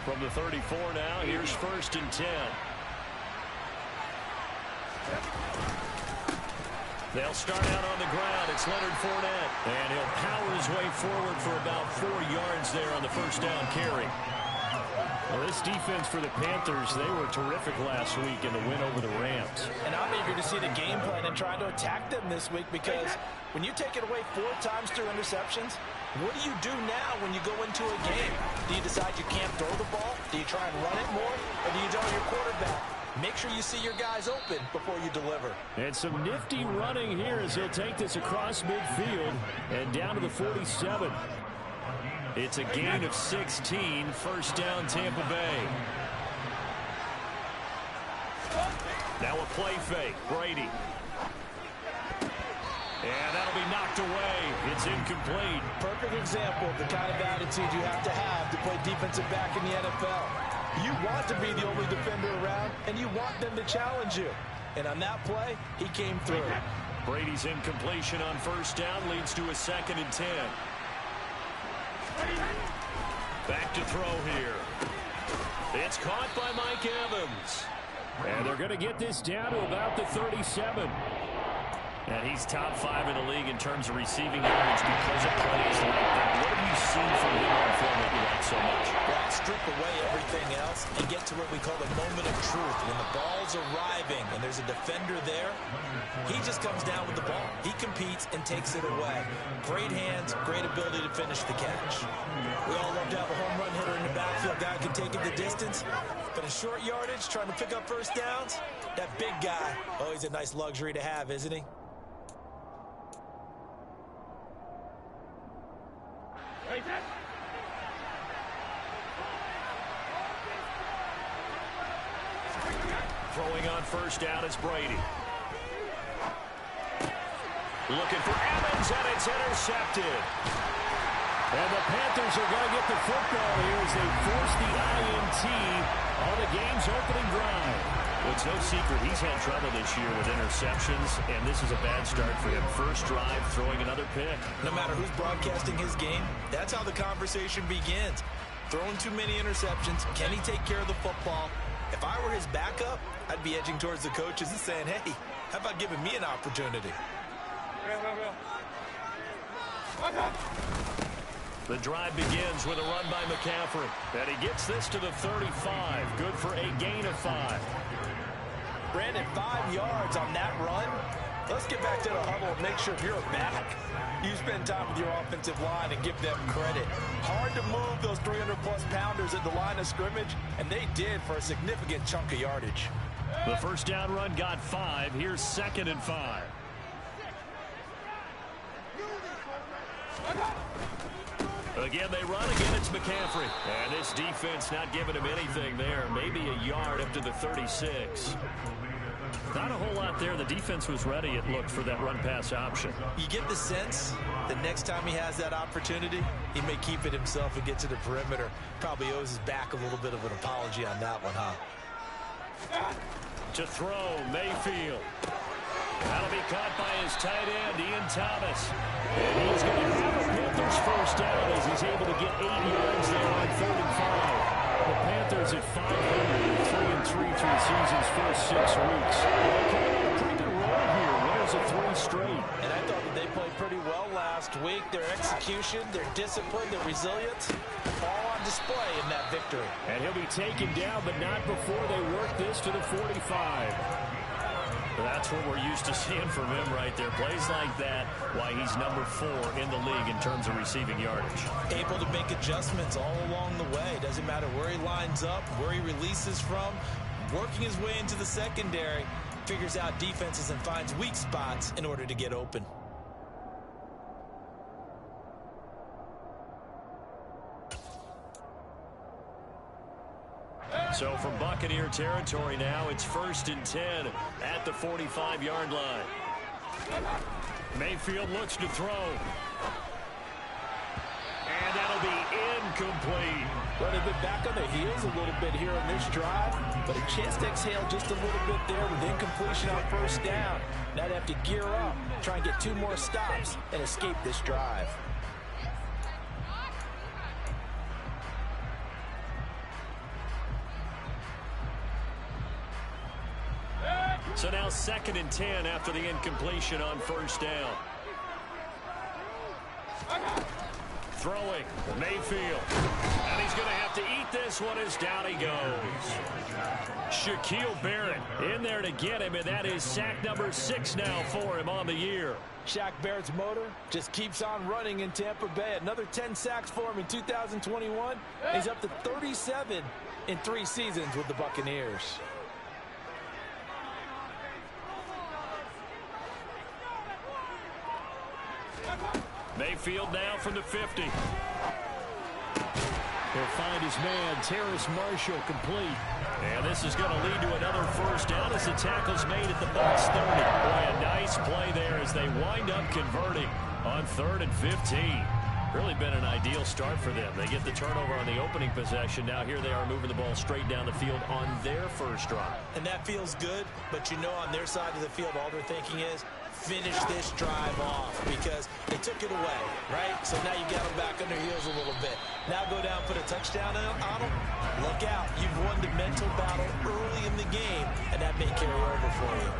From the 34 now, here's 1st and 10. They'll start out on the ground. It's Leonard Fournette. And he'll power his way forward for about 4 yards there on the first down carry. Well, this defense for the Panthers, they were terrific last week in the win over the Rams. And I'm eager to see the game plan and try to attack them this week, because when you take it away 4 times through interceptions, what do you do now when you go into a game? Do you decide you can't throw the ball? Do you try and run it more? Or do you tell your quarterback, make sure you see your guys open before you deliver? And some nifty running here as he'll take this across midfield and down to the 47. It's a gain of 16, 1st down Tampa Bay. Now a play fake, Brady. And that'll be knocked away. It's incomplete. Perfect example of the kind of attitude you have to play defensive back in the NFL. You want to be the only defender around, and you want them to challenge you. And on that play, he came through. Brady's incompletion on 1st down leads to a 2nd and 10. Back to throw here. It's caught by Mike Evans. And they're going to get this down to about the 37. And he's top 5 in the league in terms of receiving yards because of plays like that. What have you seen from him on film that you like so much? Well, strip away everything else and get to what we call the moment of truth. When the ball's arriving and there's a defender there, he just comes down with the ball. He competes and takes it away. Great hands, great ability to finish the catch. We all love to have a home run hitter in the backfield. Guy can take it the distance. But in short yardage, trying to pick up 1st downs, that big guy, oh, he's a nice luxury to have, isn't he? Throwing on 1st down is Brady. Looking for Evans, and it's intercepted. And the Panthers are going to get the football here as they force the INT on the game's opening drive. Well, it's no secret he's had trouble this year with interceptions, and this is a bad start for him. First drive, throwing another pick. No matter who's broadcasting his game, that's how the conversation begins. Throwing too many interceptions, can he take care of the football? If I were his backup, I'd be edging towards the coaches and saying, hey, how about giving me an opportunity? The drive begins with a run by McCaffrey. And he gets this to the 35. Good for a gain of 5. Brandon, 5 yards on that run. Let's get back to the huddle and make sure if you're a back, you spend time with your offensive line and give them credit. Hard to move those 300-plus pounders at the line of scrimmage, and they did for a significant chunk of yardage. The 1st down run got 5. Here's 2nd and 5. Again, they run. Again, it's McCaffrey. And this defense not giving him anything there. Maybe a yard up to the 36. Not a whole lot there. The defense was ready, it looked, for that run-pass option. You get the sense that next time he has that opportunity, he may keep it himself and get to the perimeter. Probably owes his back a little bit of an apology on that one, huh? To throw, Mayfield. That'll be caught by his tight end, Ian Thomas. And he's going to have a Panthers 1st down as he's able to get 8 yards there on 3rd and 5. The Panthers at 500, 3-3 through the season's first 6 weeks. Pretty good roll here. Winners of 3 straight. And I thought that they played pretty well last week. Their execution, their discipline, their resilience, all on display in that victory. And he'll be taken down, but not before they work this to the 45. That's what we're used to seeing from him right there. Plays like that, why he's number 4 in the league in terms of receiving yardage. Able to make adjustments all along the way. Doesn't matter where he lines up, where he releases from. Working his way into the secondary, figures out defenses and finds weak spots in order to get open. So from Buccaneer territory now, it's 1st and 10 at the 45-yard line. Mayfield looks to throw. And that'll be incomplete. Well, they've been back on their heels a little bit here on this drive, but a chance to exhale just a little bit there with incompletion on 1st down. Now they have to gear up, try and get 2 more stops, and escape this drive. So now 2nd and 10 after the incompletion on first down. Throwing, Mayfield. And he's going to have to eat this one as down he goes. Shaquille Barrett in there to get him, and that is sack number 6 now for him on the year. Shaq Barrett's motor just keeps on running in Tampa Bay. Another 10 sacks for him in 2021. He's up to 37 in 3 seasons with the Buccaneers. Mayfield now from the 50. He'll find his man, Terrace Marshall, complete. And this is going to lead to another first down as the tackle's made at the Bucs 30. Boy, a nice play there as they wind up converting on 3rd and 15. Really been an ideal start for them. They get the turnover on the opening possession. Now here they are moving the ball straight down the field on their first drive. And that feels good, but you know on their side of the field all they're thinking is finish this drive off because they took it away, right? So now you got them back on their heels a little bit. Now go down, put a touchdown on them. Look out. You've won the mental battle early in the game, and that may carry over for you.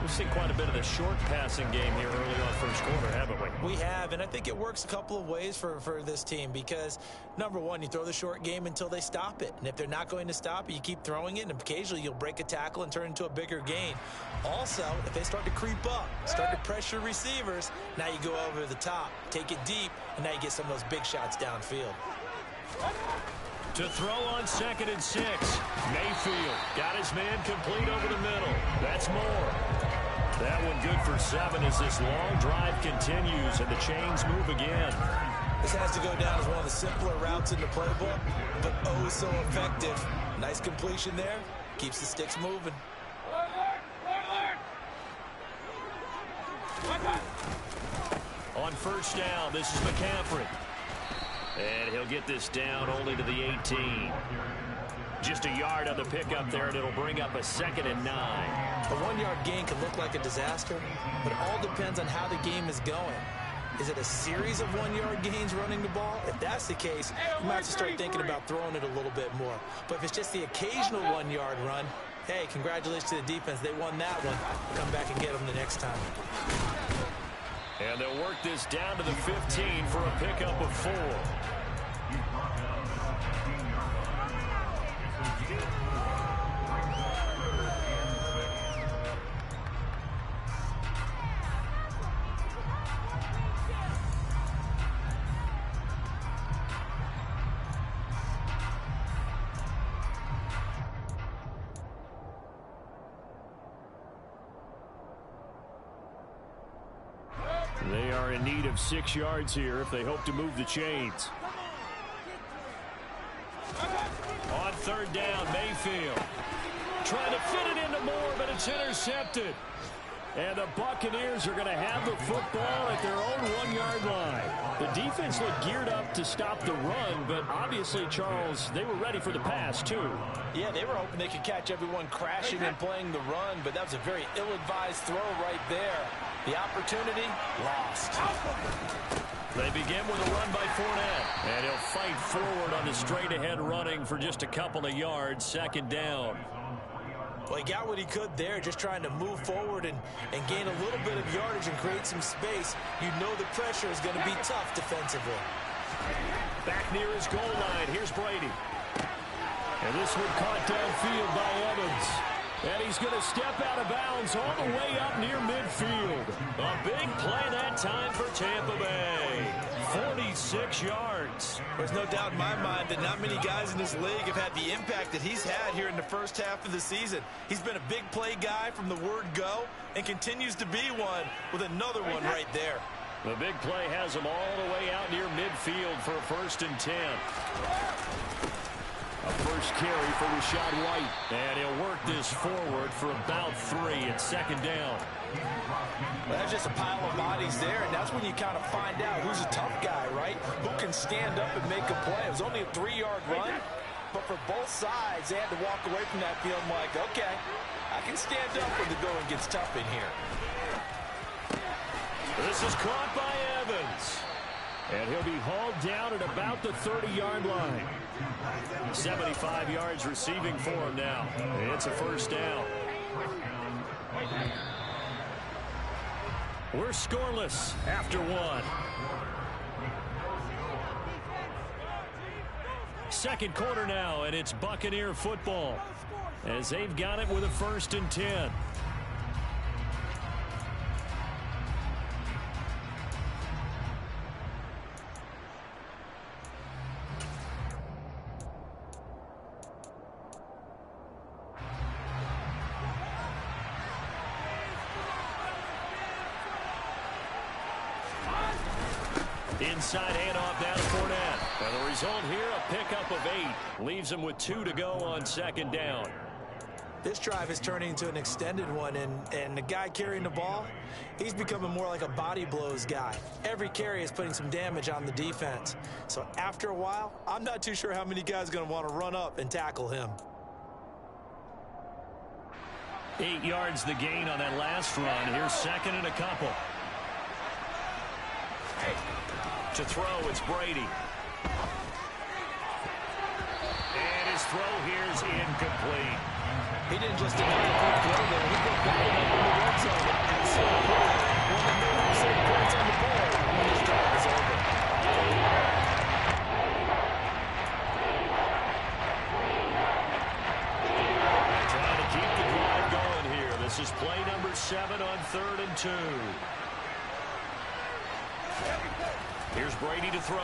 We've seen quite a bit of the short passing game here early on first quarter, haven't we? We have, and I think it works a couple of ways for this team because, number one, you throw the short game until they stop it. And if they're not going to stop it, you keep throwing it, and occasionally you'll break a tackle and turn into a bigger gain. Also, if they start to creep up, start to pressure receivers, now you go over the top, take it deep, and now you get some of those big shots downfield. To throw on 2nd and 6. Mayfield got his man complete over the middle. That's more. That one good for 7 as this long drive continues and the chains move again. This has to go down as one of the simpler routes in the playbook, but oh so effective. Nice completion there. Keeps the sticks moving. On first down, this is McCaffrey. And he'll get this down only to the 18. Just a yard on the pickup there, and it'll bring up a 2nd and 9. A 1-yard gain can look like a disaster, but it all depends on how the game is going. Is it a series of 1-yard gains running the ball? If that's the case, you might have to start thinking about throwing it a little bit more. But if it's just the occasional 1-yard run, hey, congratulations to the defense. They won that one. Come back and get them the next time. And they'll work this down to the 15 for a pickup of 4. They are in need of 6 yards here if they hope to move the chains. On 3rd down, Mayfield trying to fit it into Moore, but it's intercepted. And the Buccaneers are going to have the football at their own 1-yard line. The defense looked geared up to stop the run, but obviously, Charles, they were ready for the pass, too. Yeah, they were hoping they could catch everyone crashing and playing the run, but that was a very ill-advised throw right there. The opportunity, lost. They begin with a run by Fournette. And he'll fight forward on the straight-ahead running for just a couple of yards, 2nd down. Well, he got what he could there, just trying to move forward and gain a little bit of yardage and create some space. You know the pressure is going to be tough defensively. Back near his goal line, here's Brady. And this one caught downfield by Evans. And he's going to step out of bounds all the way up near midfield. A big play that time for Tampa Bay. 46 yards. There's no doubt in my mind that not many guys in this league have had the impact that he's had here in the first half of the season. He's been a big play guy from the word go and continues to be one with another one right there. The big play has him all the way out near midfield for a 1st and 10. A first carry for Rashad White. And he'll work this forward for about 3 at 2nd down. Well, that's just a pile of bodies there, and that's when you kind of find out who's a tough guy, right? Who can stand up and make a play. It was only a 3-yard run, but for both sides, they had to walk away from that feeling like, okay, I can stand up when the going gets tough in here. This is caught by Evans. And he'll be hauled down at about the 30-yard line. 75 yards receiving for him now. It's a 1st down. We're scoreless after one. Second quarter now, and it's Buccaneer football as they've got it with a 1st and 10. Inside handoff down to Fournette. And the result here, a pickup of 8. Leaves him with 2 to go on 2nd down. This drive is turning into an extended one, and the guy carrying the ball, he's becoming more like a body blows guy. Every carry is putting some damage on the defense. So after a while, I'm not too sure how many guys are going to want to run up and tackle him. 8 yards the gain on that last run. Here's 2nd and a couple. To throw, it's Brady. And his throw here is incomplete. He didn't just deny a quick throw there. He put that in the red zone. Absolutely. One of the most points on the board when his drive is over. Trying to keep the drive going here. This is play number 7 on 3rd and 2. Here's Brady to throw.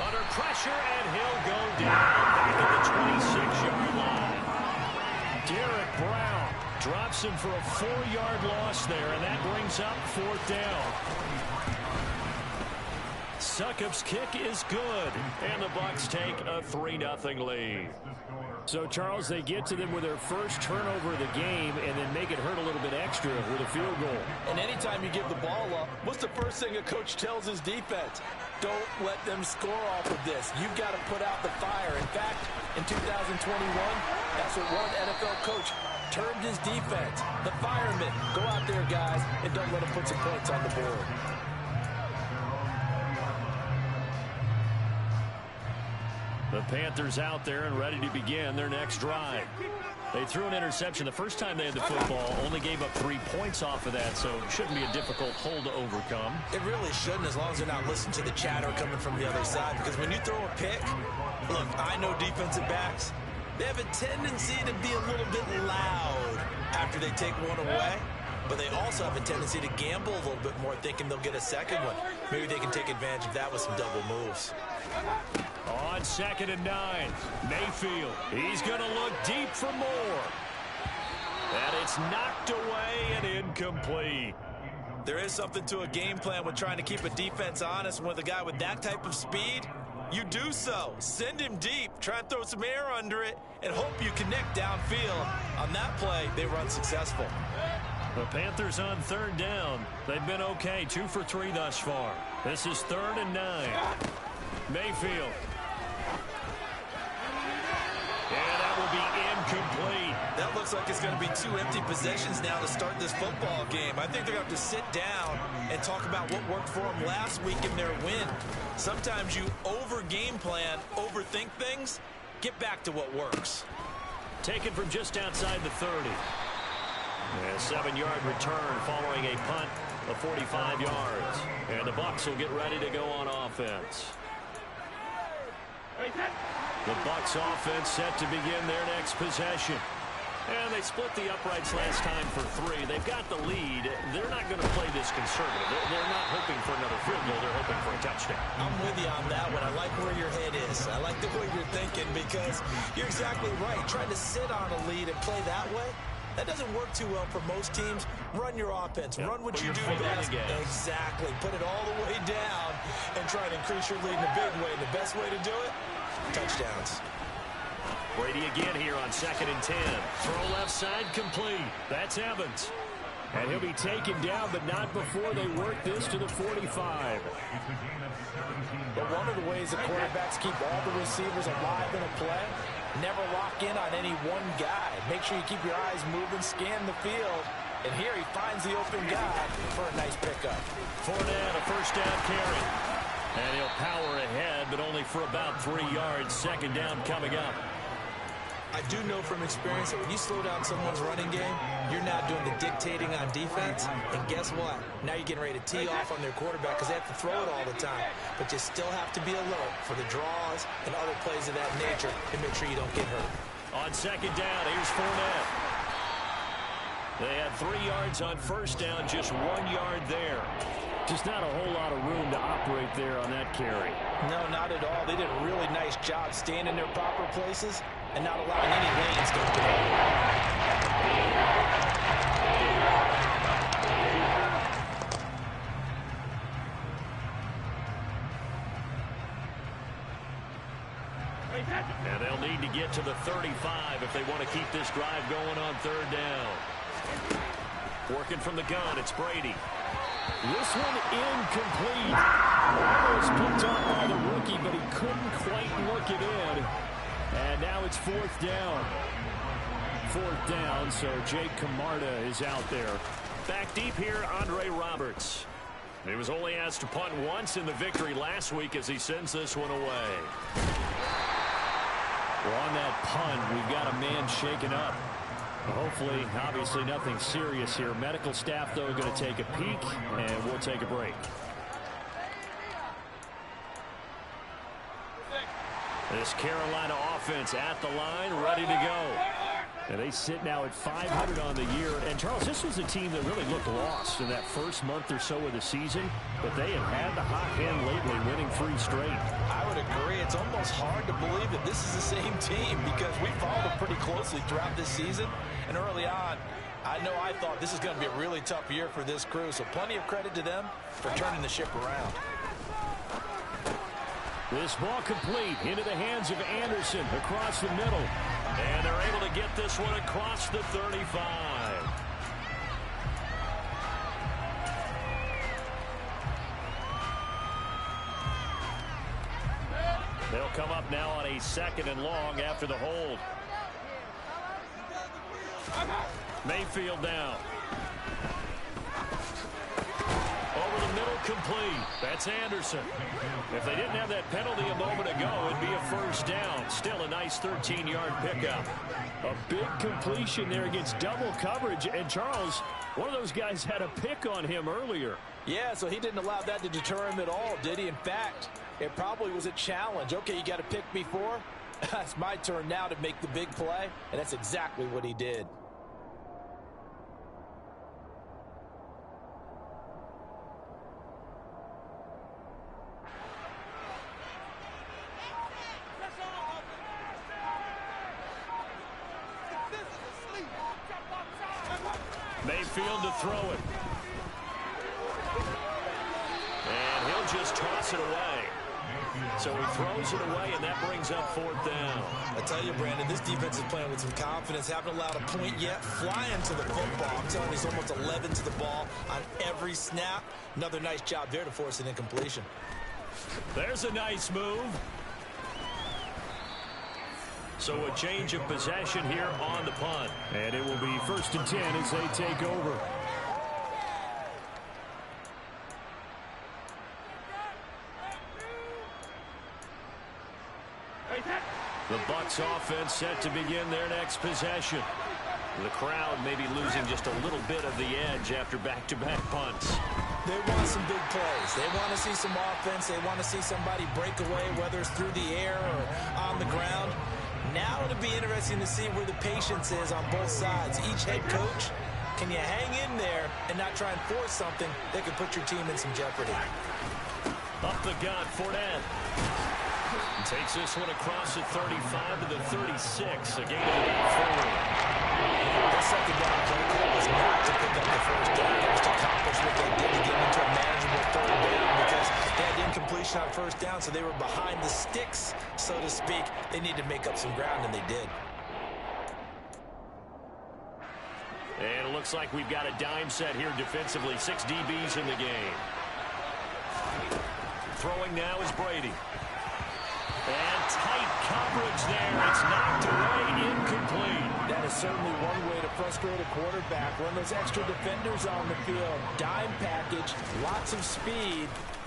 Under pressure, and he'll go down back at the 26-yard line. Derek Brown drops him for a 4-yard loss there, and that brings up 4th down. Succop's kick is good, and the Bucs take a 3-0 lead. So, Charles, they get to them with their first turnover of the game and then make it hurt a little bit extra with a field goal. And anytime you give the ball up, what's the first thing a coach tells his defense? Don't let them score off of this. You've got to put out the fire. In fact, in 2021, that's what one NFL coach termed his defense. The firemen. Go out there, guys, and don't let them put some points on the board. The Panthers out there and ready to begin their next drive. They threw an interception the first time they had the football, only gave up 3 points off of that, so it shouldn't be a difficult hole to overcome. It really shouldn't, as long as they're not listening to the chatter coming from the other side, because when you throw a pick, look, I know defensive backs, they have a tendency to be a little bit loud after they take one away, but they also have a tendency to gamble a little bit more, thinking they'll get a second one. Maybe they can take advantage of that with some double moves. On 2nd and 9, Mayfield. He's going to look deep for more. And it's knocked away and incomplete. There is something to a game plan with trying to keep a defense honest. With a guy with that type of speed, you do so. Send him deep, try and throw some air under it, and hope you connect downfield. On that play, they were unsuccessful. The Panthers on 3rd down. They've been okay, 2 for 3 thus far. This is 3rd and 9. Mayfield. And that will be incomplete. That looks like it's going to be 2 empty possessions now to start this football game. I think they're going to have to sit down and talk about what worked for them last week in their win. Sometimes you over-game plan, overthink things. Get back to what works. Taken from just outside the 30. A 7-yard return following a punt of 45 yards. And the Bucs will get ready to go on offense. The Bucs offense set to begin their next possession. And they split the uprights last time for 3. They've got the lead. They're not going to play this conservative. They're not hoping for another field goal. They're hoping for a touchdown. I'm with you on that one. I like where your head is. I like the way you're thinking, because you're exactly right. Trying to sit on a lead and play that way, that doesn't work too well for most teams. Run your offense. Yep. Run what you do best. Exactly. Put it all the way down and try to increase your lead in a big way. And the best way to do it, touchdowns. Brady again here on 2nd and 10. Throw left side complete. That's Evans. And he'll be taken down, but not before they work this to the 45. But one of the ways the quarterbacks keep all the receivers alive in a play, never lock in on any one guy. Make sure you keep your eyes moving, scan the field. And here he finds the open guy for a nice pickup. Fournette, a 1st down carry. And he'll power ahead, but only for about 3 yards. 2nd down coming up. I do know from experience that when you slow down someone's running game, you're now doing the dictating on defense. And guess what? Now you're getting ready to tee off on their quarterback because they have to throw it all the time. But you still have to be alert for the draws and other plays of that nature to make sure you don't get hurt. On second down, here's Fournette. They had 3 yards on first down, just 1 yard there. Just not a whole lot of room to operate there on that carry. No, not at all. They did a really nice job staying in their proper places and not allowing any lanes to open up. And they'll need to get to the 35 if they want to keep this drive going on third down. Working from the gun, it's Brady. This one incomplete. Almost picked up by the rookie, but he couldn't quite look it in. And now it's fourth down. Fourth down, so Jake Camarda is out there. Back deep here, Andre Roberts. He was only asked to punt once in the victory last week as he sends this one away. Well, on that punt, we've got a man shaken up. Hopefully, obviously nothing serious here. Medical staff, though, going to take a peek, and we'll take a break. This Carolina offense at the line, ready to go. And they sit now at 500 on the year. And, Charles, this was a team that really looked lost in that first month or so of the season. But they have had the hot hand lately, winning 3 straight. I would agree. It's almost hard to believe that this is the same team because we followed them pretty closely throughout this season. And early on, I know I thought this is going to be a really tough year for this crew. So plenty of credit to them for turning the ship around. This ball complete into the hands of Anderson across the middle. And they're able to get this one across the 35. They'll come up now on a 2nd and long after the hold. Mayfield down. Over the middle, complete. That's Anderson. If they didn't have that penalty a moment ago, it'd be a first down. Still a nice 13-yard pickup. A big completion there against double coverage. And Charles, one of those guys had a pick on him earlier. Yeah, so he didn't allow that to deter him at all, did he? In fact, it probably was a challenge. Okay, you got to pick me 4. It's my turn now to make the big play, and that's exactly what he did. Mayfield to throw it. And he'll just toss it away. So he throws it away, and that brings up 4th down. I tell you, Brandon, this defense is playing with some confidence. Haven't allowed a point yet. Flying to the football. I'm telling you, he's almost 11 to the ball on every snap. Another nice job there to force an incompletion. There's a nice move. So a change of possession here on the punt. And it will be 1st and 10 as they take over. The Bucs offense set to begin their next possession. The crowd may be losing just a little bit of the edge after back-to-back punts. They want some big plays. They want to see some offense. They want to see somebody break away, whether it's through the air or on the ground. Now it'll be interesting to see where the patience is on both sides. Each head coach, can you hang in there and not try and force something that could put your team in some jeopardy? Up the gut, Fournette. Takes this one across the 35 to the 36. A gain of about 4. The second down play was not to pick up the first down. It was to accomplish what they did to get into a manageable 3rd down because they had incompletion on 1st down, so they were behind the sticks, so to speak. They needed to make up some ground, and they did. And it looks like we've got a dime set here defensively. 6 DBs in the game. Throwing now is Brady. And tight coverage there. It's knocked away, incomplete. That is certainly one way to frustrate a quarterback. Run those extra defenders on the field. Dime package, lots of speed,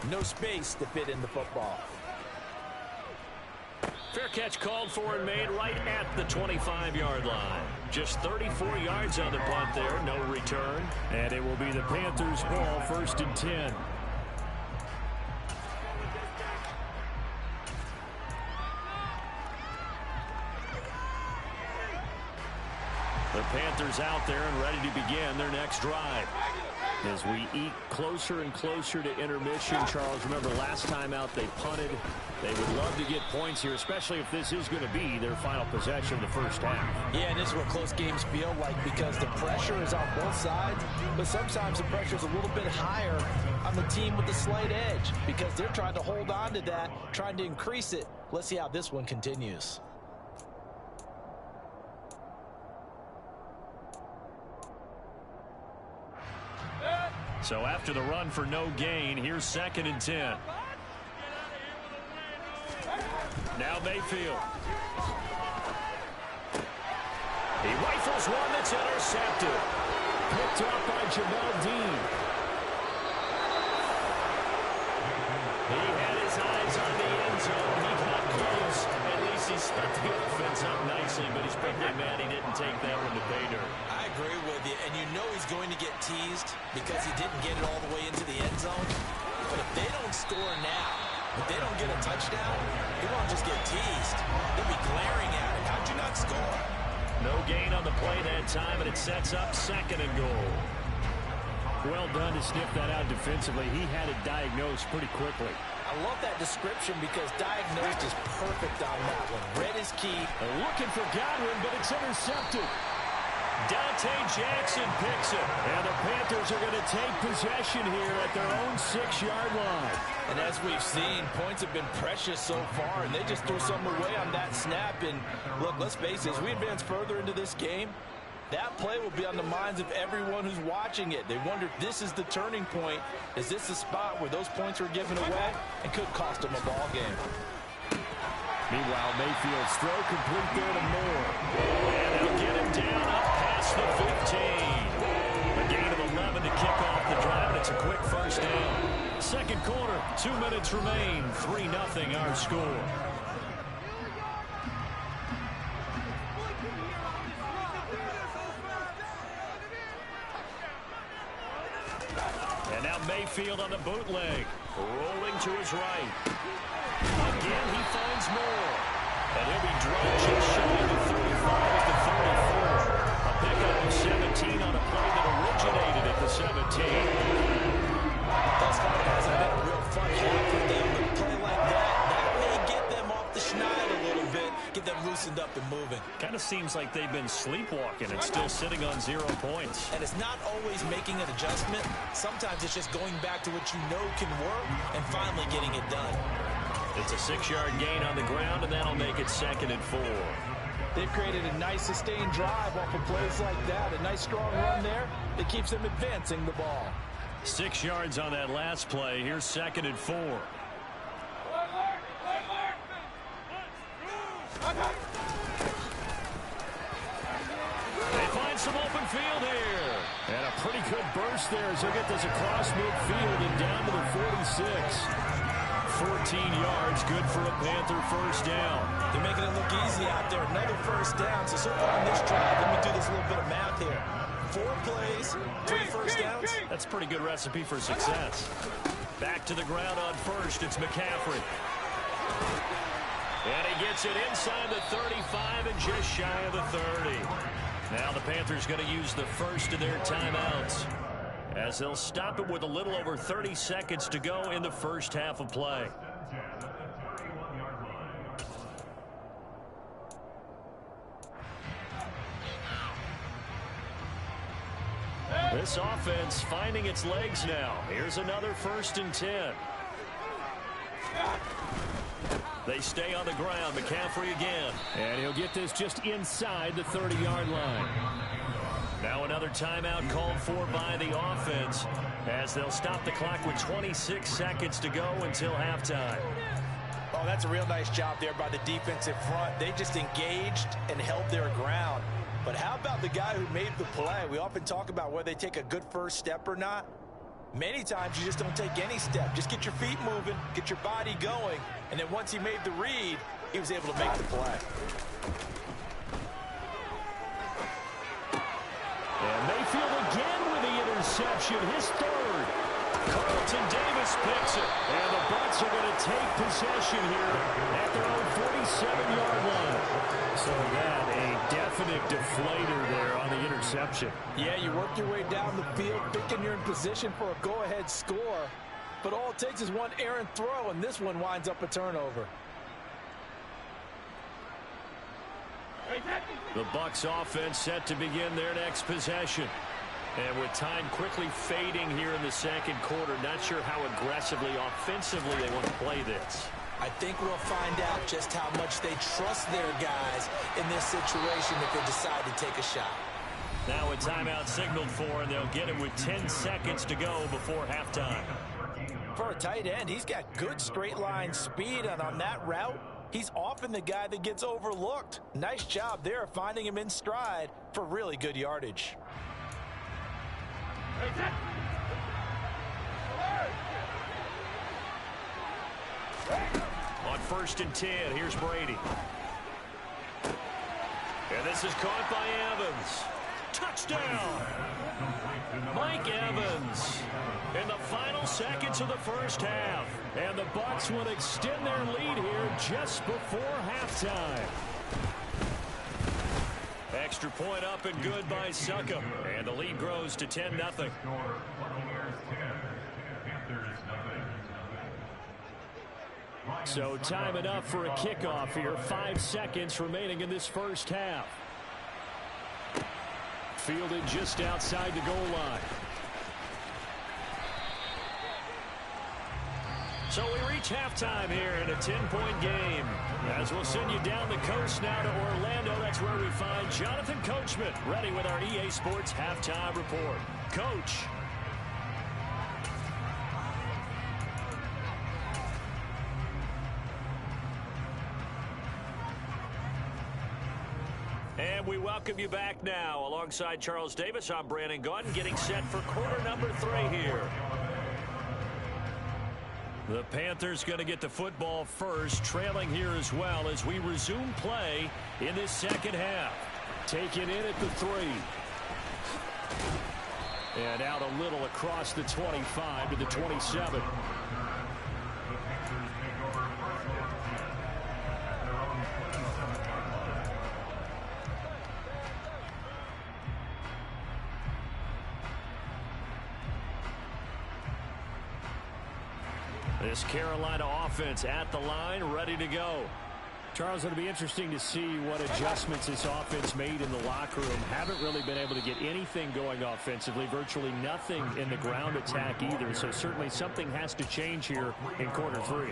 no space to fit in the football. Fair catch called for and made right at the 25-yard line. Just 34 yards on the punt there, no return. And it will be the Panthers' ball, 1st and 10. The Panthers out there and ready to begin their next drive. As we eke closer and closer to intermission, Charles, remember last time out they punted. They would love to get points here, especially if this is going to be their final possession of the first half. Yeah, and this is what close games feel like because the pressure is on both sides, but sometimes the pressure is a little bit higher on the team with the slight edge because they're trying to hold on to that, trying to increase it. Let's see how this one continues. So after the run for no gain, here's 2nd and 10. Now Mayfield. He rifles one that's intercepted. Picked up by Jamel Dean. He had his eyes on the end zone. He got close. At least he stuck the offense up nicely, but he's probably mad he didn't take that one to pay dirt. I agree with you, and you know he's going to get teased because he didn't get it all the way into the end zone. But if they don't score now, if they don't get a touchdown, he won't just get teased. They'll be glaring at him. How'd you not score? No gain on the play that time, and it sets up 2nd and goal. Well done to sniff that out defensively. He had it diagnosed pretty quickly. I love that description because diagnosed is perfect on that one. Red is key. They're looking for Godwin, but it's intercepted. Dante Jackson picks it. And the Panthers are going to take possession here at their own 6-yard line. And as we've seen, points have been precious so far, and they just threw some away on that snap. And look, let's face it, as we advance further into this game, that play will be on the minds of everyone who's watching it. They wonder if this is the turning point. Is this the spot where those points were given away and could cost them a ball game? Meanwhile, Mayfield's throw complete there to Moore. And they'll get him down up past the 15. A gain of 11 to kick off the drive, and it's a quick first down. 2nd quarter, 2 minutes remain, 3-0 our score. And now Mayfield on the bootleg, rolling to his right. Again, he finds more. And he'll be dropped just shy of the 35 at the 34. A pickup of 17 on a play that originated at the 17. Thus far, it hasn't been a real fun half for them, but a play like that may get them off the schneid a little bit, get them loosened up and moving. Kind of seems like they've been sleepwalking and still sitting on 0 points. And it's not always making an adjustment. Sometimes it's just going back to what you know can work and finally getting it done. It's a 6-yard gain on the ground, and that'll make it 2nd and 4. They've created a nice sustained drive off of plays like that. A nice strong run there that keeps them advancing the ball. 6 yards on that last play. Here's 2nd and 4. They find some open field here. And a pretty good burst there as they get this across midfield and down to the 46. 14 yards, good for a Panther first down. They're making it look easy out there. Another first down. So far on this drive, let me do this little bit of math here. 4 plays, 3 first downs. That's a pretty good recipe for success. Back to the ground on first. It's McCaffrey. And he gets it inside the 35 and just shy of the 30. Now the Panthers going to use the first of their timeouts, as they'll stop it with a little over 30 seconds to go in the first half of play. This offense finding its legs now. Here's another 1st and 10. They stay on the ground. McCaffrey again. And he'll get this just inside the 30-yard line. Now another timeout called for by the offense, as they'll stop the clock with 26 seconds to go until halftime. Oh, that's a real nice job there by the defensive front. They just engaged and held their ground. But how about the guy who made the play? We often talk about whether they take a good first step or not. Many times you just don't take any step. Just get your feet moving, get your body going, and then once he made the read, he was able to make the play. And Mayfield again with the interception, his third. Carlton Davis picks it. And the Bucs are going to take possession here at their own 47-yard line. So that, a definite deflator there on the interception. Yeah, you work your way down the field, thinking you're in position for a go-ahead score. But all it takes is one errant throw, and this one winds up a turnover. The Bucs offense set to begin their next possession. And with time quickly fading here in the second quarter, not sure how aggressively, offensively they want to play this. I think we'll find out just how much they trust their guys in this situation if they decide to take a shot. Now a timeout signaled for, and they'll get it with 10 seconds to go before halftime. For a tight end, he's got good straight line speed, and on that route, he's often the guy that gets overlooked. Nice job there finding him in stride for really good yardage. On 1st and 10, here's Brady. And this is caught by Evans. Touchdown! Mike Evans in the final seconds of the first half. And the Bucs will extend their lead here just before halftime. Extra point up and good by Succop. And the lead grows to 10-0. So time enough for a kickoff here. 5 seconds remaining in this first half. Fielded just outside the goal line. So we reach halftime here in a 10-point game. As we'll send you down the coast now to Orlando, that's where we find Jonathan Coachman ready with our EA Sports Halftime Report. Coach. And we welcome you back now. Alongside Charles Davis, I'm Brandon Gaudin, getting set for quarter number 3 here. The Panthers going to get the football first, trailing here as well as we resume play in this second half. Taken in at the 3. And out a little across the 25 to the 27. This Carolina offense at the line, ready to go. Charles, it'll be interesting to see what adjustments this offense made in the locker room. Haven't really been able to get anything going offensively, virtually nothing in the ground attack either. So certainly something has to change here in quarter 3.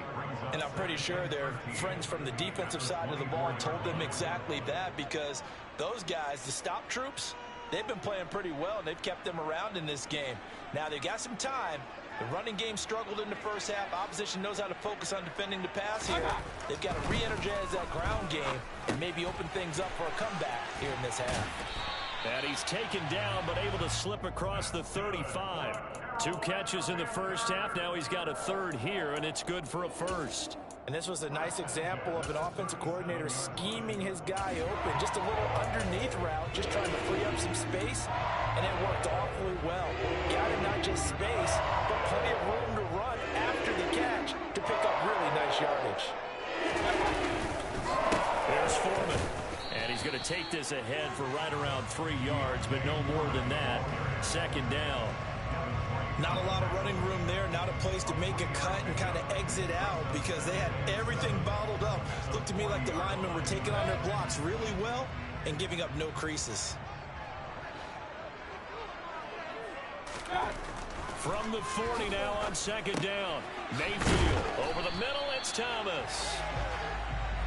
And I'm pretty sure their friends from the defensive side of the ball told them exactly that, because those guys, the stop troops, they've been playing pretty well, and they've kept them around in this game. Now they've got some time. The running game struggled in the first half. Opposition knows how to focus on defending the pass here. They've got to re-energize that ground game and maybe open things up for a comeback here in this half. And he's taken down, but able to slip across the 35. 2 catches in the first half. Now he's got a 3rd here, and it's good for a first. And this was a nice example of an offensive coordinator scheming his guy open. Just a little underneath route, just trying to free up some space, and it worked awfully well. Got him not just space, but plenty of room to run after the catch to pick up really nice yardage. There's Foreman. And he's going to take this ahead for right around 3 yards, but no more than that. 2nd down. Not a lot of running room there, not a place to make a cut and kind of exit out because they had everything bottled up. Looked to me like the linemen were taking on their blocks really well and giving up no creases. From the 40 now on 2nd down. Mayfield over the middle, it's Thomas.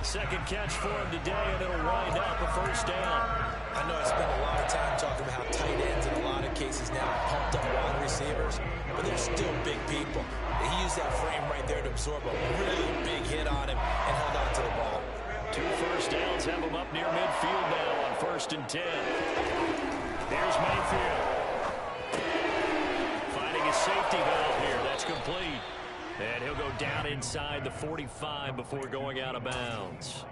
2nd catch for him today, and it'll wind up a 1st down. I know I spent a lot of time talking about how tight ends in a lot of cases now are pumped up wide receivers, but they're still big people. He used that frame right there to absorb a really big hit on him and held on to the ball. 2 first downs have him up near midfield now on 1st and 10. Here's Mayfield. Finding a safety valve here. That's complete. And he'll go down inside the 45 before going out of bounds.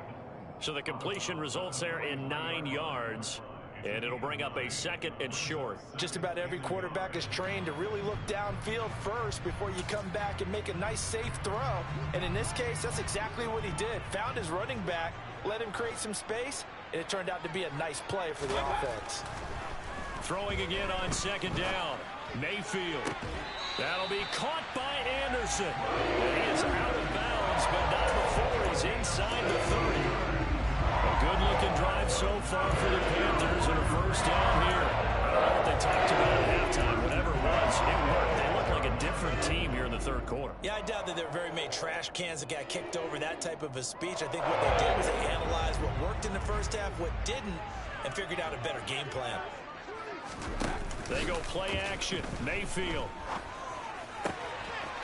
So the completion results there in 9 yards. And it'll bring up a 2nd and short. Just about every quarterback is trained to really look downfield first before you come back and make a nice, safe throw. And in this case, that's exactly what he did. Found his running back, let him create some space, and it turned out to be a nice play for the offense. Throwing again on 2nd down. Mayfield. That'll be caught by Anderson. And he is out of bounds, but not before he's inside the 30. A good-looking drive so far for the Panthers and a 1st down here. I don't know what they talked about at halftime. Whatever it was, it worked. They look like a different team here in the 3rd quarter. Yeah, I doubt that there are very many trash cans that got kicked over, that type of a speech. I think what they did was they analyzed what worked in the 1st half, what didn't, and figured out a better game plan. They go play action. Mayfield.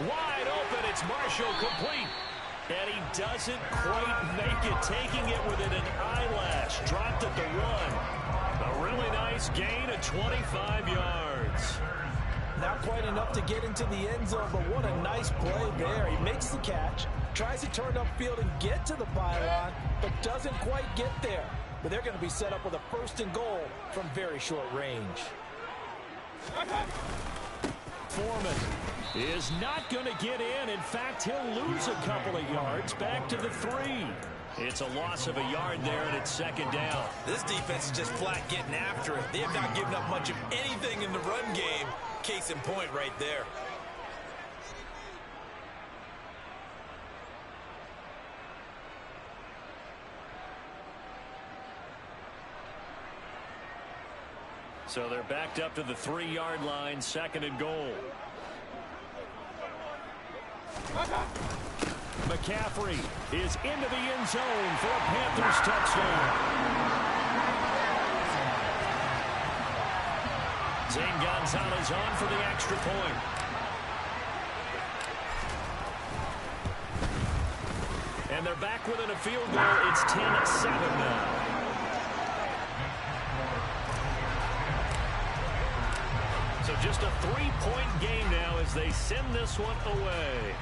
Wide open. It's Marshall, complete. And he doesn't quite make it, taking it within an eyelash. Dropped at the run. A really nice gain of 25 yards. Not quite enough to get into the end zone, but what a nice play there. He makes the catch, tries to turn upfield and get to the pylon, but doesn't quite get there. But they're going to be set up with a 1st and goal from very short range. Foreman is not going to get in. In fact, he'll lose a couple of yards back to the 3. It's a loss of a yard there, and it's 2nd down. This defense is just flat getting after it. They have not given up much of anything in the run game. Case in point right there. So they're backed up to the 3-yard line, 2nd and goal. McCaffrey is into the end zone for a Panthers touchdown. Zane Gonzalez on for the extra point. And they're back within a field goal. It's 10-7 now. So just a 3-point game now as they send this one away.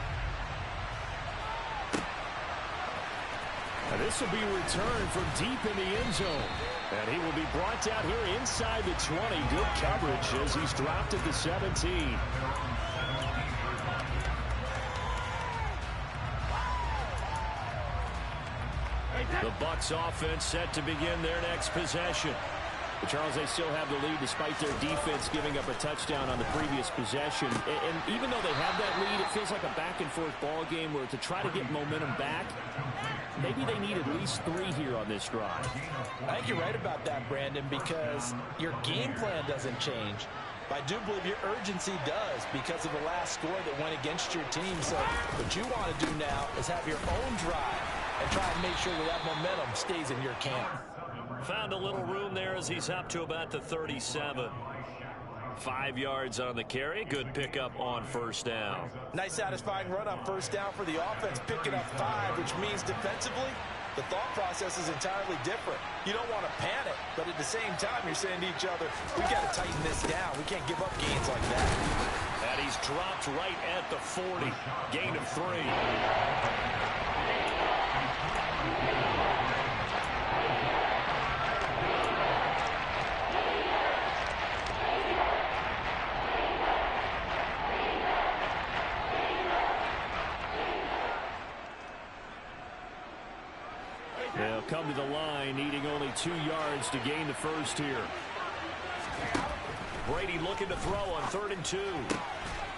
And this will be returned from deep in the end zone. And he will be brought down here inside the 20. Good coverage as he's dropped at the 17. The Bucs offense set to begin their next possession. But Charles, they still have the lead despite their defense giving up a touchdown on the previous possession. And even though they have that lead, it feels like a back-and-forth ball game where to try to get momentum back, maybe they need at least 3 here on this drive. I think you're right about that, Brandon, because your game plan doesn't change. But I do believe your urgency does because of the last score that went against your team. So what you want to do now is have your own drive and try and make sure that that momentum stays in your camp. Found a little room there as he's up to about the 37. 5 yards on the carry. Good pickup on 1st down. Nice satisfying run on 1st down for the offense, picking up 5, which means defensively, the thought process is entirely different. You don't want to panic, but at the same time, you're saying to each other, we got to tighten this down. We can't give up gains like that. And he's dropped right at the 40. Gain of 3. They'll come to the line, needing only 2 yards to gain the 1st here. Brady looking to throw on 3rd and 2.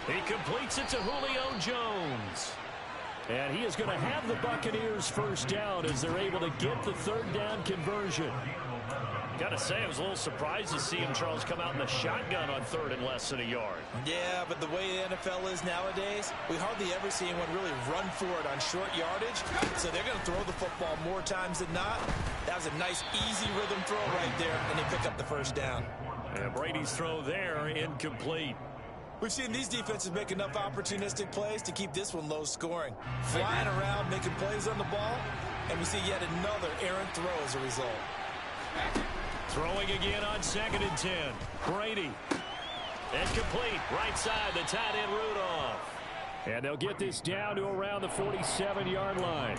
He completes it to Julio Jones. And he is going to have the Buccaneers 1st down as they're able to get the 3rd down conversion. Got to say, I was a little surprised to see him, Charles, come out in the shotgun on 3rd and less than a yard. Yeah, but the way the NFL is nowadays, we hardly ever see anyone really run for it on short yardage. So they're going to throw the football more times than not. That was a nice, easy rhythm throw right there, and they pick up the 1st down. And Brady's throw there, incomplete. We've seen these defenses make enough opportunistic plays to keep this one low scoring. Flying around, making plays on the ball, and we see yet another errant throw as a result. Throwing again on 2nd and 10. Brady. And complete. Right side, the tight end Rudolph. And they'll get this down to around the 47-yard line.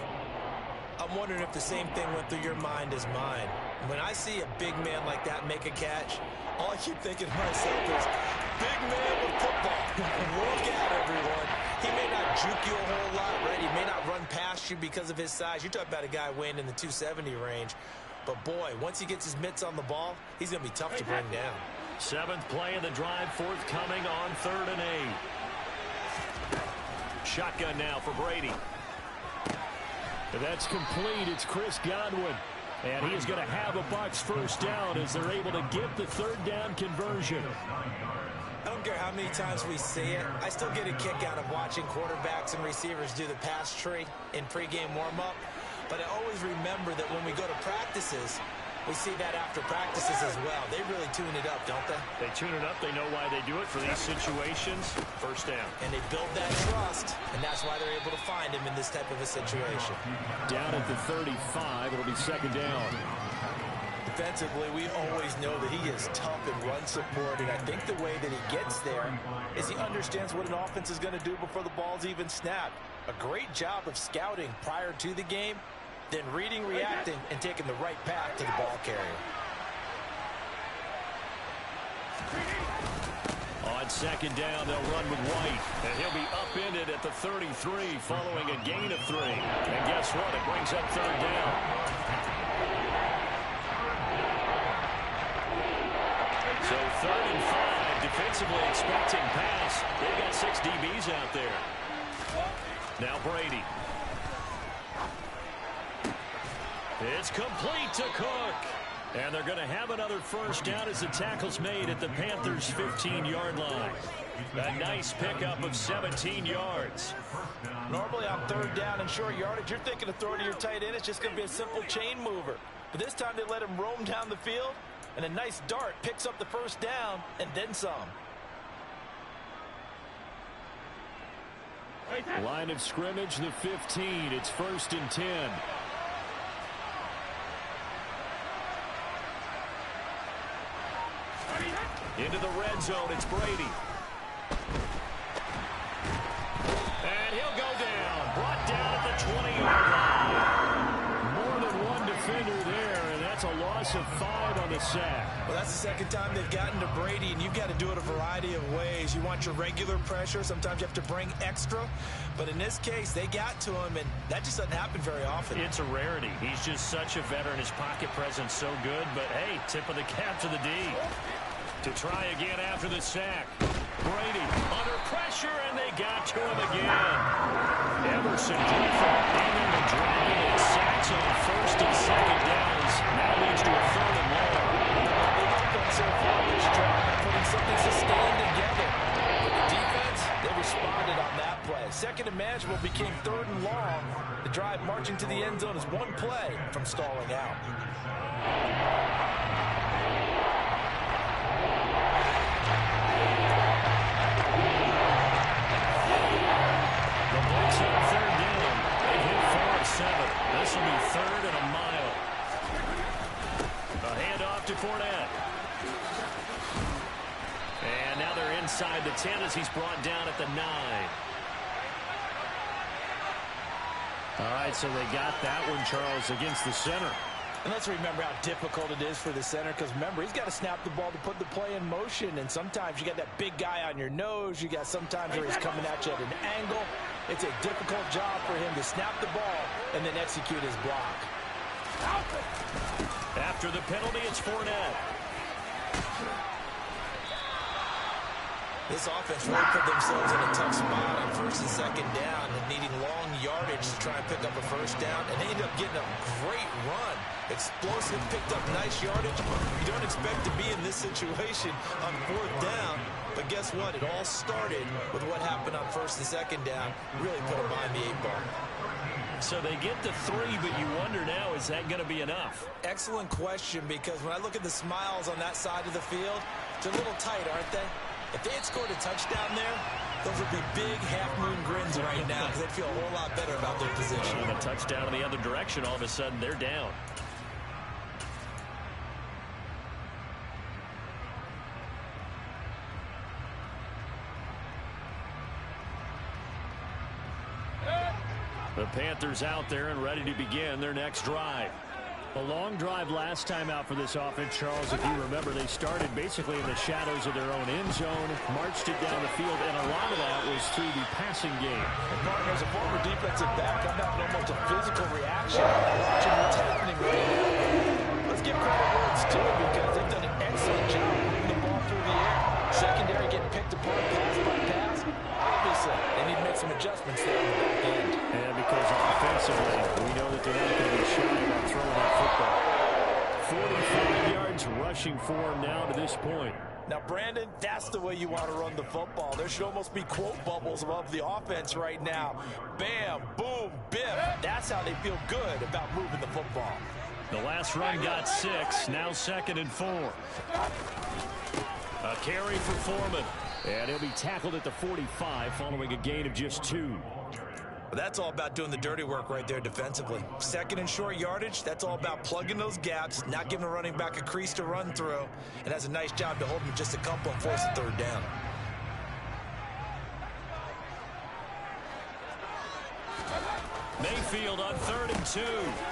I'm wondering if the same thing went through your mind as mine. When I see a big man like that make a catch, all I keep thinking to myself is, big man with football. Look out, everyone. He may not juke you a whole lot, right? He may not run past you because of his size. You're talking about a guy weighing in the 270 range. But, boy, once he gets his mitts on the ball, he's going to be tough to bring down. 7th play of the drive, forthcoming on 3rd and 8. Shotgun now for Brady. That's complete. It's Chris Godwin. And he is going to have a Bucs first down as they're able to get the 3rd down conversion. I don't care how many times we see it. I still get a kick out of watching quarterbacks and receivers do the pass tree in pregame warm-up. But I always remember that when we go to practices, we see that after practices as well. They really tune it up, don't they? They tune it up. They know why they do it for these situations. First down. And they build that trust, and that's why they're able to find him in this type of a situation. Down at the 35, it'll be 2nd down. Defensively, we always know that he is tough in run support, and I think the way that he gets there is he understands what an offense is going to do before the ball's even snapped. A great job of scouting prior to the game, then reading, reacting, and taking the right path to the ball carrier. On 2nd down, they'll run with White, and he'll be upended at the 33 following a gain of 3. And guess what? It brings up 3rd down. So 3rd and 5, defensively expecting pass. They've got 6 DBs out there. Now Brady. It's complete to Cook. And they're going to have another first down as the tackle's made at the Panthers' 15-yard line. A nice pickup of 17 yards. Normally on 3rd down and short yardage, you're thinking of throwing to your tight end. It's just going to be a simple chain mover. But this time they let him roam down the field, and a nice dart picks up the first down and then some. Line of scrimmage, the 15. It's 1st and 10. Into the red zone, it's Brady. And he'll go down. Brought down at the 20-yard line. More than one defender there, and that's a loss of 5 on the sack. Well, that's the 2nd time they've gotten to Brady, and you've got to do it a variety of ways. You want your regular pressure. Sometimes you have to bring extra. But in this case, they got to him, and that just doesn't happen very often. It's a rarity. He's just such a veteran. His pocket presence so good. But, hey, tip of the cap to the D. To try again after the sack. Brady under pressure, and they got to him again. Emerson Griffin aiming and dropping it. Sacks on 1st and 2nd downs. Now leads to a 3rd and long. They've done so far this drive, putting something sustained together. But the defense, they responded on that play. 2nd and manageable became 3rd and long. The drive marching to the end zone is one play from stalling out. This will be 3rd and a mile. A handoff to Fournette. And now they're inside the 10 as he's brought down at the 9. All right, so they got that one, Charles, against the center. And let's remember how difficult it is for the center, because remember, he's got to snap the ball to put the play in motion, and sometimes you got that big guy on your nose. You got sometimes where he's coming at you at an angle. It's a difficult job for him to snap the ball and then execute his block. After the penalty, it's Fournette. This offense really put themselves in a tough spot on 1st and 2nd down and needing long yardage to try and pick up a first down, and they ended up getting a great run. Explosive, picked up nice yardage. You don't expect to be in this situation on 4th down, but guess what? It all started with what happened on 1st and 2nd down. Really put them behind the 8 ball. So they get the 3, but you wonder now, is that going to be enough? Excellent question, because when I look at the smiles on that side of the field, they're a little tight, aren't they? If they had scored a touchdown there, those would be big half-moon grins right now, because they'd feel a whole lot better about their position. And a touchdown in the other direction, all of a sudden they're down. The Panthers out there and ready to begin their next drive. A long drive last time out for this offense, Charles. If you remember, they started basically in the shadows of their own end zone, marched it down the field, and a lot of that was through the passing game. And partner, as a former defensive back, I'm having almost a physical reaction watching what's happening right now. Let's give credit where it's due because they've done an excellent job moving the ball through the air. Secondary getting picked apart pass by pass. Obviously, they need to make some adjustments there on the back end. And because offensively, we know that they're not going to be shy about throwing that football. 45 yards rushing for him now to this point. Now, Brandon, that's the way you want to run the football. There should almost be quote bubbles above the offense right now. Bam, boom, biff. That's how they feel good about moving the football. The last run got 6, now 2nd and 4. A carry for Foreman. And he'll be tackled at the 45 following a gain of just 2. But that's all about doing the dirty work right there defensively. 2nd and short yardage, that's all about plugging those gaps, not giving a running back a crease to run through, and has a nice job to hold him just a couple and force the 3rd down. Mayfield on 3rd and 2.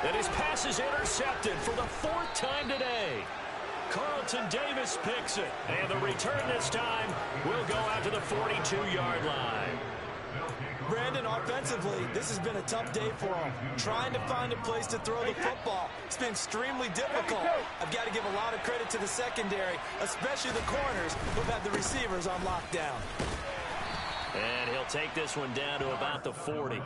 And his pass is intercepted for the 4th time today. Carlton Davis picks it. And the return this time will go out to the 42-yard line. Brandon, offensively, this has been a tough day for him. Trying to find a place to throw the football. It's been extremely difficult. I've got to give a lot of credit to the secondary, especially the corners who've had the receivers on lockdown. And he'll take this one down to about the 40.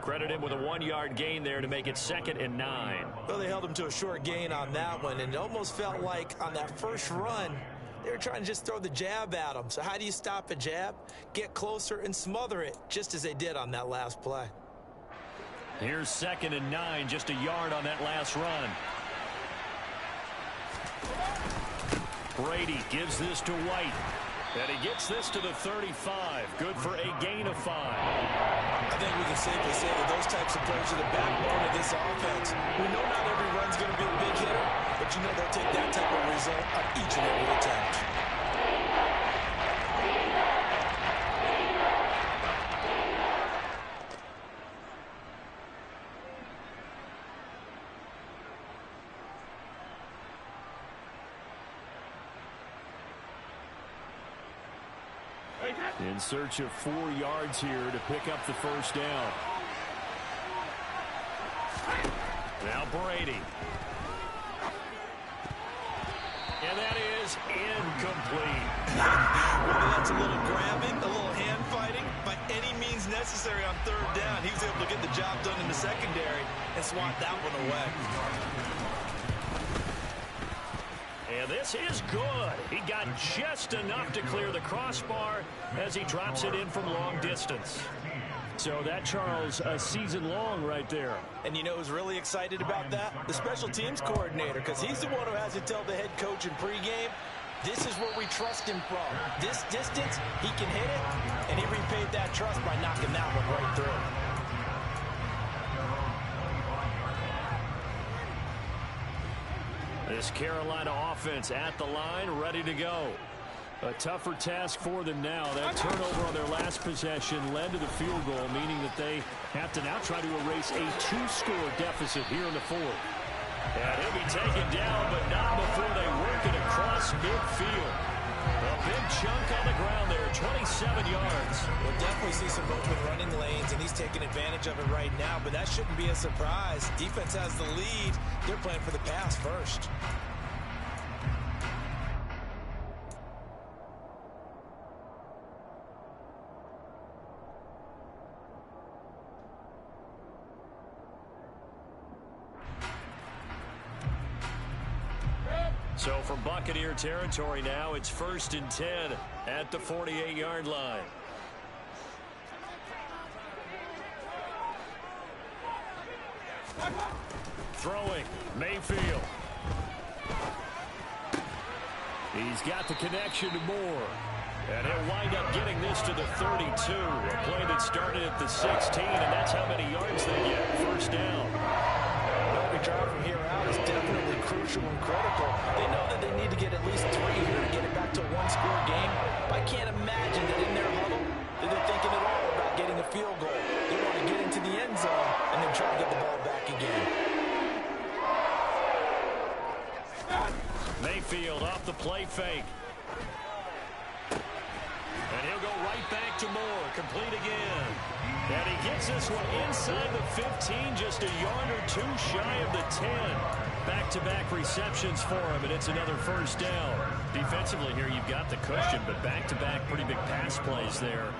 Credit him with a 1-yard gain there to make it 2nd and 9. Well, they held him to a short gain on that one, and it almost felt like on that first run, they were trying to just throw the jab at him. So how do you stop a jab? Get closer and smother it, just as they did on that last play. Here's 2nd and 9, just a yard on that last run. Brady gives this to White. And he gets this to the 35. Good for a gain of 5. I think we can safely say that those types of plays are the backbone of this offense. We know not every run's going to be a big hitter, but you know they'll take that type of result on each and every attempt. In search of 4 yards here to pick up the 1st down. Now Brady. And that is incomplete. Whether that's a little grabbing, a little hand fighting, by any means necessary on 3rd down, he was able to get the job done in the secondary and swat that one away. And this is good. He got just enough to clear the crossbar as he drops it in from long distance. So that, Charles, a season long right there. And you know who's really excited about that? The special teams coordinator, because he's the one who has to tell the head coach in pregame, this is where we trust him from. This distance, he can hit it, and he repaid that trust by knocking that one right through. This Carolina offense at the line, ready to go. A tougher task for them now. That turnover on their last possession led to the field goal, meaning that they have to now try to erase a 2-score deficit here in the 4th. And he'll be taken down, but not before they work it across midfield. A big chunk on the ground there, 27 yards. We'll definitely see some open running lanes, and he's taking advantage of it right now, but that shouldn't be a surprise. Defense has the lead. They're playing for the pass first. So from Buccaneer territory now, it's 1st and 10 at the 48-yard line. Throwing, Mayfield. He's got the connection to Moore. And he'll wind up getting this to the 32. A play that started at the 16, and that's how many yards they get. 1st down. Every drive from here out is definitely crucial and critical. They know that they need to get at least 3 here to get it back to a 1-score game. But I can't imagine that in their huddle that they're thinking at all about getting a field goal. They want to get into the end zone play fake. And he'll go right back to Moore. Complete again. And he gets this one inside the 15, just a yard or two shy of the 10. Back-to-back receptions for him, and it's another first down. Defensively here, you've got the cushion, but back-to-back pretty big pass plays there.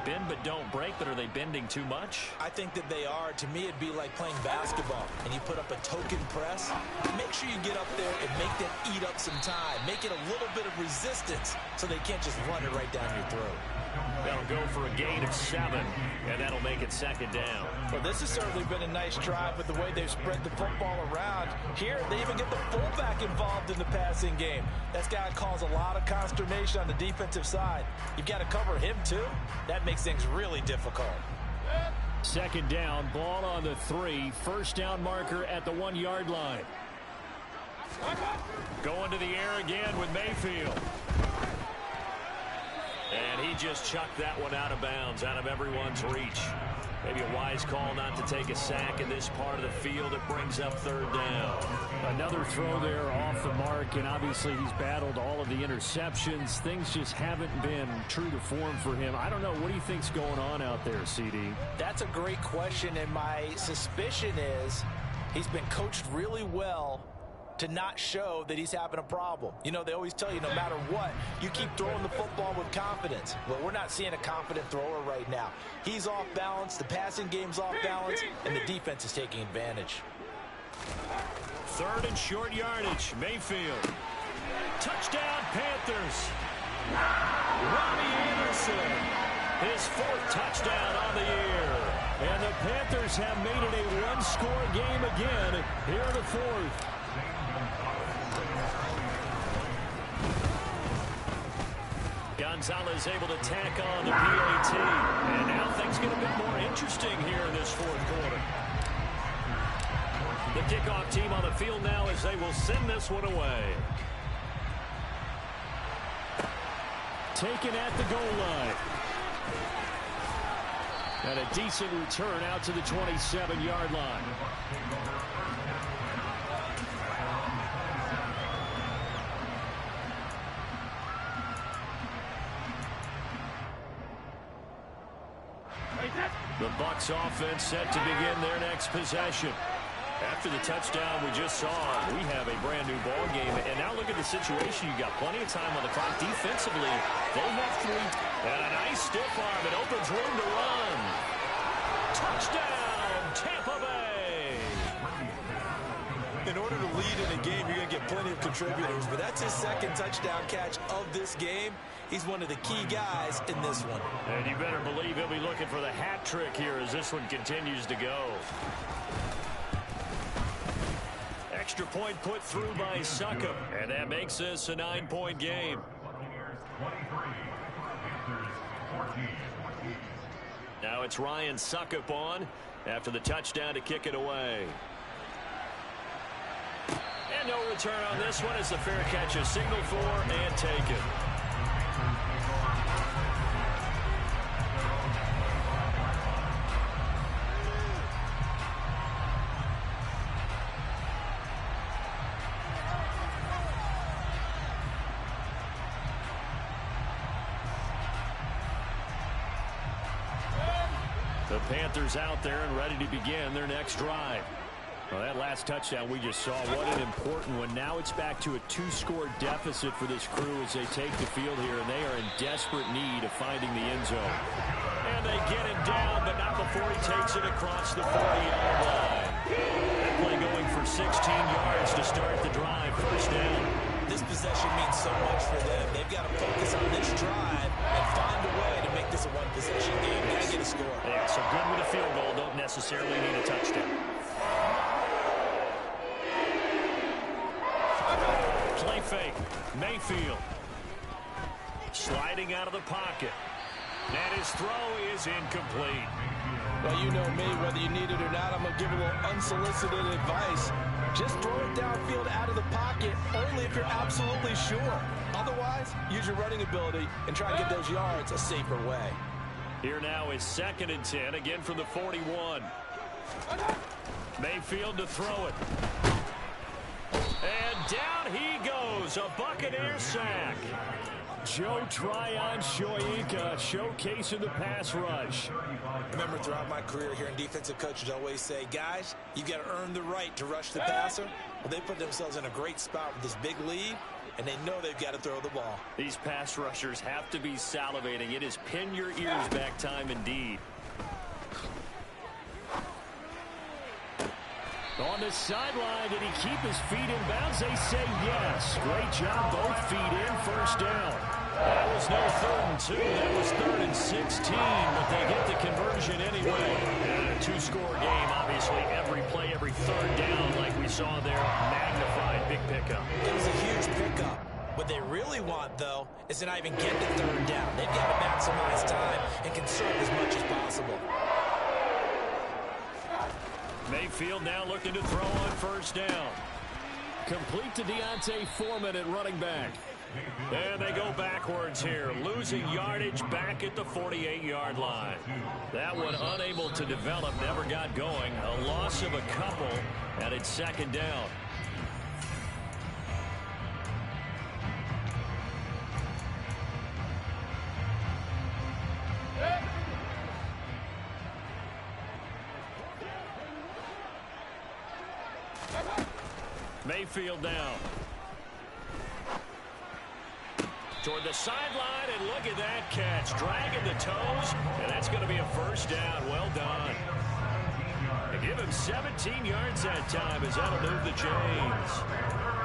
Bend but don't break, but are they bending too much? I think that they are. To me, it'd be like playing basketball, and you put up a token press. Make sure you get up there and make them eat up some time. Make it a little bit of resistance so they can't just run it right down your throat. That'll go for a gain of 7, and that'll make it second down. Well, this has certainly been a nice drive with the way they've spread the football around. Here, they even get the fullback involved in the passing game. That's got to cause a lot of consternation on the defensive side. You've got to cover him, too. That makes things really difficult. Second down, ball on the 3. First down marker at the 1-yard line. Going to the air again with Mayfield. And he just chucked that one out of bounds, out of everyone's reach. Maybe a wise call not to take a sack in this part of the field. It brings up third down. Another throw there off the mark, and obviously he's battled all of the interceptions. Things just haven't been true to form for him. I don't know. What do you think's going on out there, CD? That's a great question, and my suspicion is he's been coached really well to not show that he's having a problem. You know, they always tell you no matter what, you keep throwing the football with confidence. Well, we're not seeing a confident thrower right now. He's off balance, the passing game's off balance, and the defense is taking advantage. Third and short yardage, Mayfield. Touchdown, Panthers. Robbie Anderson, his 4th touchdown on the year. And the Panthers have made it a one-score game again here in the 4th. Gonzalez able to tack on the PAT. And now things get a bit more interesting here in this 4th quarter. The kickoff team on the field now as they will send this one away. Taken at the goal line. And a decent return out to the 27-yard line. The Bucs offense set to begin their next possession. After the touchdown we just saw, we have a brand new ball game. And now look at the situation. You got plenty of time on the clock. Defensively, they have 3. And a nice stiff arm. It opens room to run. Touchdown, Tampa Bay. In order to lead in a game, you're going to get plenty of contributors. But that's his 2nd touchdown catch of this game. He's one of the key guys in this one. And you better believe he'll be looking for the hat trick here as this one continues to go. Extra point put through by Succop. And that makes this a 9-point game. Now it's Ryan Succop on after the touchdown to kick it away. And no return on this one as the fair catch is signaled for and taken. The Panthers out there and ready to begin their next drive. Well, that last touchdown we just saw, what an important one. Now it's back to a 2-score deficit for this crew as they take the field here, and they are in desperate need of finding the end zone. And they get him down, but not before he takes it across the 40-yard line. That play going for 16 yards to start the drive. First down. This possession means so much for them. They've got to focus on this drive and find a way to make this a one-possession game. Got to get a score. Yeah, so good with a field goal. Don't necessarily need a touchdown. Play fake. Mayfield. Sliding out of the pocket. And his throw is incomplete. Well, you know me, whether you need it or not, I'm going to give a little unsolicited advice. Just throw it downfield out of the pocket, only if you're absolutely sure. Otherwise, use your running ability and try to get those yards a safer way. Here now is 2nd and 10, again from the 41. Mayfield to throw it. And down he goes. throws. A Buccaneer sack. Joe Tryon-Shoyinka showcasing the pass rush. Remember, throughout my career here in defensive coaches always say, guys, you got to earn the right to rush the passer. Well, they put themselves in a great spot with this big lead, and they know they've got to throw the ball. These pass rushers have to be salivating. It is pin your ears back time indeed. On the sideline, did he keep his feet in bounds? They say yes. Great job, both feet in, first down. That was no 3rd and 2. That was 3rd and 16, but they get the conversion anyway. And a two-score game, obviously, every play, every third down, like we saw there, magnified, big pickup. It was a huge pickup. What they really want, though, is to not even get to 3rd down. They've got to maximize time and conserve as much as possible. Mayfield now looking to throw on first down. Complete to Deontay Foreman at running back. And they go backwards here, losing yardage back at the 48-yard line. That one unable to develop, never got going. A loss of a couple, and it's 2nd down. Mayfield down. Toward the sideline, and look at that catch. Dragging the toes, and that's going to be a first down. Well done. They give him 17 yards that time as that'll move the chains.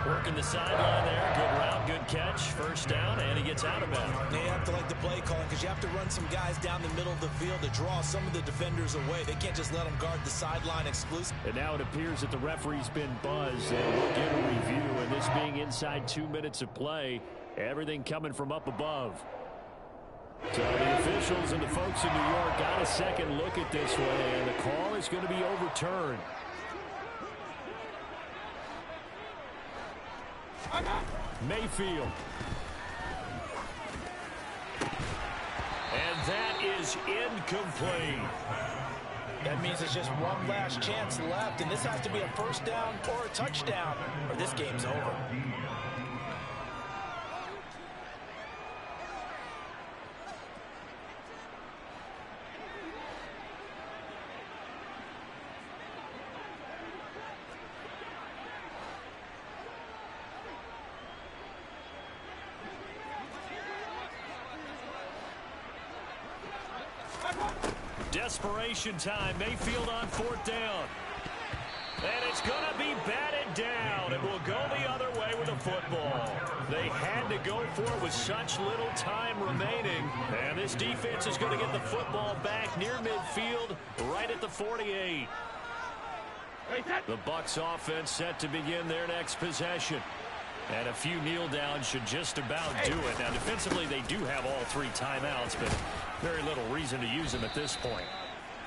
Working the sideline there. Good route, good catch. First down, and he gets out of bounds. They have to like the play calling because you have to run some guys down the middle of the field to draw some of the defenders away. They can't just let them guard the sideline exclusively. And now it appears that the referee's been buzzed, and we'll get a review. And this being inside 2 minutes of play, everything coming from up above. So the officials and the folks in New York got a second look at this one, and the call is going to be overturned. Mayfield. And that is incomplete. That means there's just one last chance left, and this has to be a first down or a touchdown, or this game's over. Desperation time. Mayfield on 4th down. And it's going to be batted down. It will go the other way with the football. They had to go for it with such little time remaining. And this defense is going to get the football back near midfield, right at the 48. The Bucs offense set to begin their next possession. And a few kneel downs should just about do it. Now, defensively, they do have all 3 timeouts, but very little reason to use them at this point.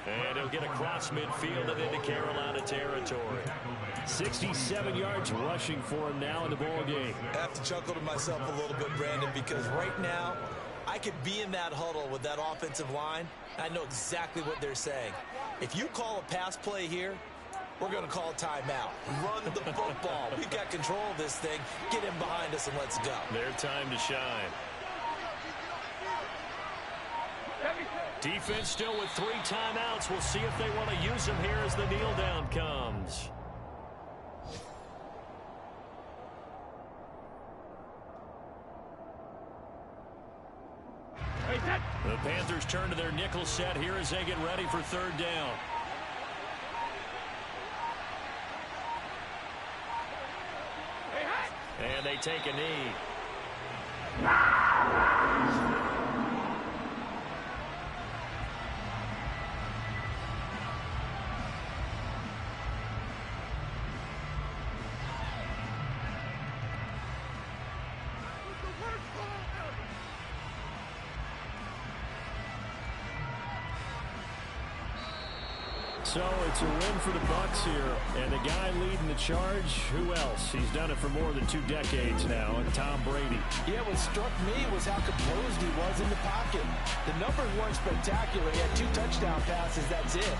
And he'll get across midfield and into Carolina territory. 67 yards rushing for him now in the ball game. I have to chuckle to myself a little bit, Brandon, because right now I could be in that huddle with that offensive line. I know exactly what they're saying. If you call a pass play here, we're going to call a timeout. Run the football. We've got control of this thing. Get him behind us and let's go. Their time to shine. Defense still with 3 timeouts. We'll see if they want to use them here as the kneel down comes. The Panthers turn to their nickel set here as they get ready for 3rd down. And they take a knee. So it's a win for the Bucs here, and the guy leading the charge, who else? He's done it for more than 2 decades now, and Tom Brady. Yeah, what struck me was how composed he was in the pocket. The numbers weren't spectacular. He had 2 touchdown passes, that's it.